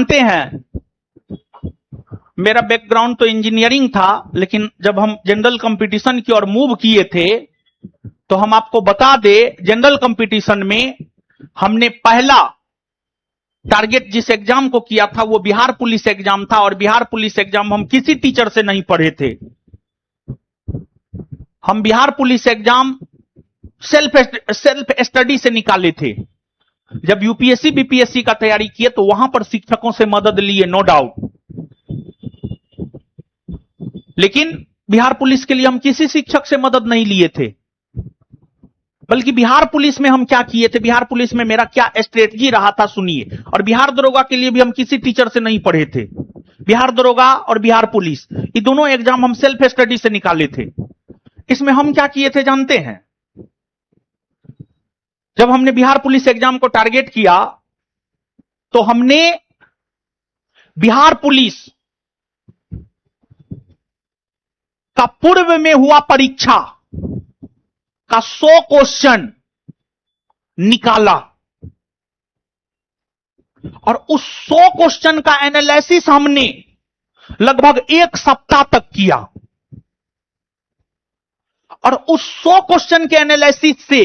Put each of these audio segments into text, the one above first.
जानते हैं मेरा बैकग्राउंड तो इंजीनियरिंग था, लेकिन जब हम जनरल कंपटीशन की ओर मूव किए थे तो हम आपको बता दें, जनरल कंपटीशन में हमने पहला टारगेट जिस एग्जाम को किया था वो बिहार पुलिस एग्जाम था, और बिहार पुलिस एग्जाम हम किसी टीचर से नहीं पढ़े थे। हम Bihar police exam self study से निकाले थे। जब यूपीएससी बीपीएससी का तैयारी किए तो वहां पर शिक्षकों से मदद लिए, नो डाउट, लेकिन बिहार पुलिस के लिए हम किसी शिक्षक से मदद नहीं लिए थे। बल्कि बिहार पुलिस में हम क्या किए थे, बिहार पुलिस में मेरा क्या स्ट्रेटजी रहा था सुनिए। और बिहार दरोगा के लिए भी हम किसी टीचर से नहीं पढ़े थे। बिहार दरोगा और बिहार पुलिस ये दोनों एग्जाम हम सेल्फ स्टडी से निकाले थे। इसमें हम क्या किए थे जानते हैं? जब हमने बिहार पुलिस एग्जाम को टारगेट किया तो हमने बिहार पुलिस का पूर्व में हुआ परीक्षा का 100 क्वेश्चन निकाला, और उस 100 क्वेश्चन का एनालिसिस हमने लगभग 1 सप्ताह तक किया। और उस 100 क्वेश्चन के एनालिसिस से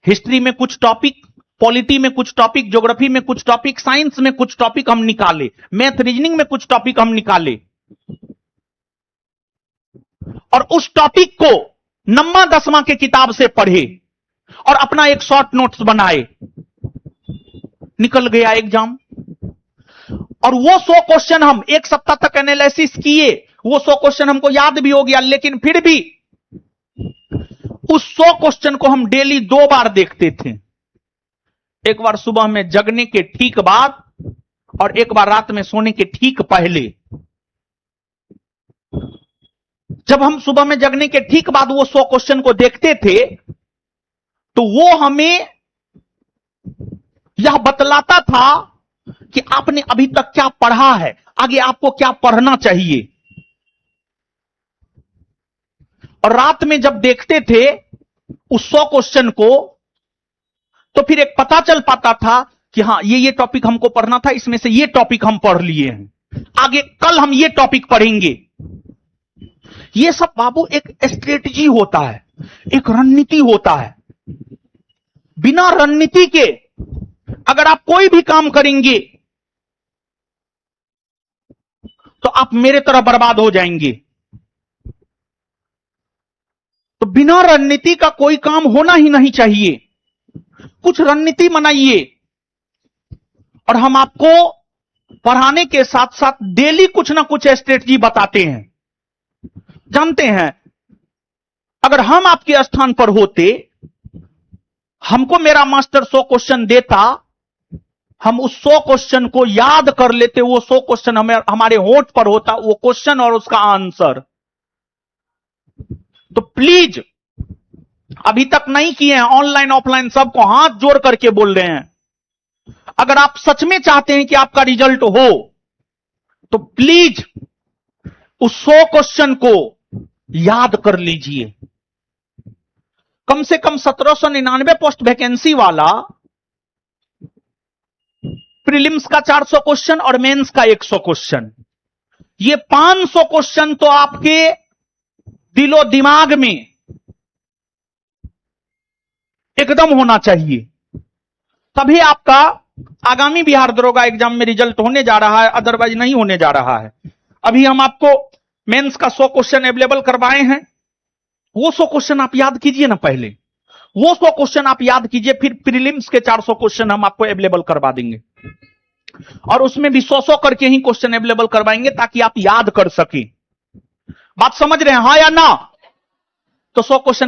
हिस्ट्री में कुछ टॉपिक, पॉलिटी में कुछ टॉपिक, ज्योग्राफी में कुछ टॉपिक, साइंस में कुछ टॉपिक हम निकाले, मैथ रीजनिंग में कुछ टॉपिक हम निकाले, और उस टॉपिक को 9वां-10वां के किताब से पढ़े और अपना एक शॉर्ट नोट्स बनाए। निकल गया एग्जाम। और वो 100 क्वेश्चन हम 1 सप्ताह तक एनालिसिस किए, वो 100 क्वेश्चन हमको याद भी हो गया, लेकिन फिर भी उस 100 क्वेश्चन को हम डेली 2 बार देखते थे। एक बार सुबह में जगने के ठीक बाद और एक बार रात में सोने के ठीक पहले। जब हम सुबह में जगने के ठीक बाद वो 100 क्वेश्चन को देखते थे तो वो हमें यह बतलाता था कि आपने अभी तक क्या पढ़ा है, आगे आपको क्या पढ़ना चाहिए। और रात में जब देखते थे उस 100 क्वेश्चन को तो फिर एक पता चल पाता था कि हां ये टॉपिक हमको पढ़ना था, इसमें से ये टॉपिक हम पढ़ लिए हैं, आगे कल हम ये टॉपिक पढ़ेंगे। ये सब बाबू एक स्ट्रेटजी होता है, एक रणनीति होता है। बिना रणनीति के अगर आप कोई भी काम करेंगे तो आप मेरे तरह बर्बाद हो जाएंगे। तो बिना रणनीति का कोई काम होना ही नहीं चाहिए। कुछ रणनीति बनाइए। और हम आपको पढ़ाने के साथ साथ डेली कुछ ना कुछ स्ट्रेटजी बताते हैं। जानते हैं, अगर हम आपके स्थान पर होते, हमको मेरा मास्टर 100 क्वेश्चन देता, हम उस 100 क्वेश्चन को याद कर लेते, वो 100 क्वेश्चन हमारे होंठ पर होता, वो क्वेश्चन और उसका आंसर। तो प्लीज, अभी तक नहीं किए हैं, ऑनलाइन ऑफलाइन सबको हाथ जोड़ करके बोल रहे हैं, अगर आप सच में चाहते हैं कि आपका रिजल्ट हो तो प्लीज उस 100 क्वेश्चन को याद कर लीजिए। कम से कम 1799 पोस्ट वैकेंसी वाला प्रीलिम्स का 400 क्वेश्चन और मेंस का 100 क्वेश्चन, ये 500 क्वेश्चन तो आपके दिलो दिमाग में एकदम होना चाहिए। तभी आपका आगामी बिहार दरोगा एग्जाम में रिजल्ट होने जा रहा है, अदरवाइज नहीं होने जा रहा है। अभी हम आपको मेंस का 100 क्वेश्चन अवेलेबल करवाए हैं, वो 100 क्वेश्चन आप याद कीजिए ना पहले, वो 100 क्वेश्चन आप याद कीजिए, फिर प्रीलिम्स के 400 क्वेश्चन हम आपको अवेलेबल करवा देंगे, और उसमें भी 100 करके ही क्वेश्चन अवेलेबल करवाएंगे ताकि आप याद कर सकें। बात समझ रहे हैं, हाँ या ना? तो 100 क्वेश्चन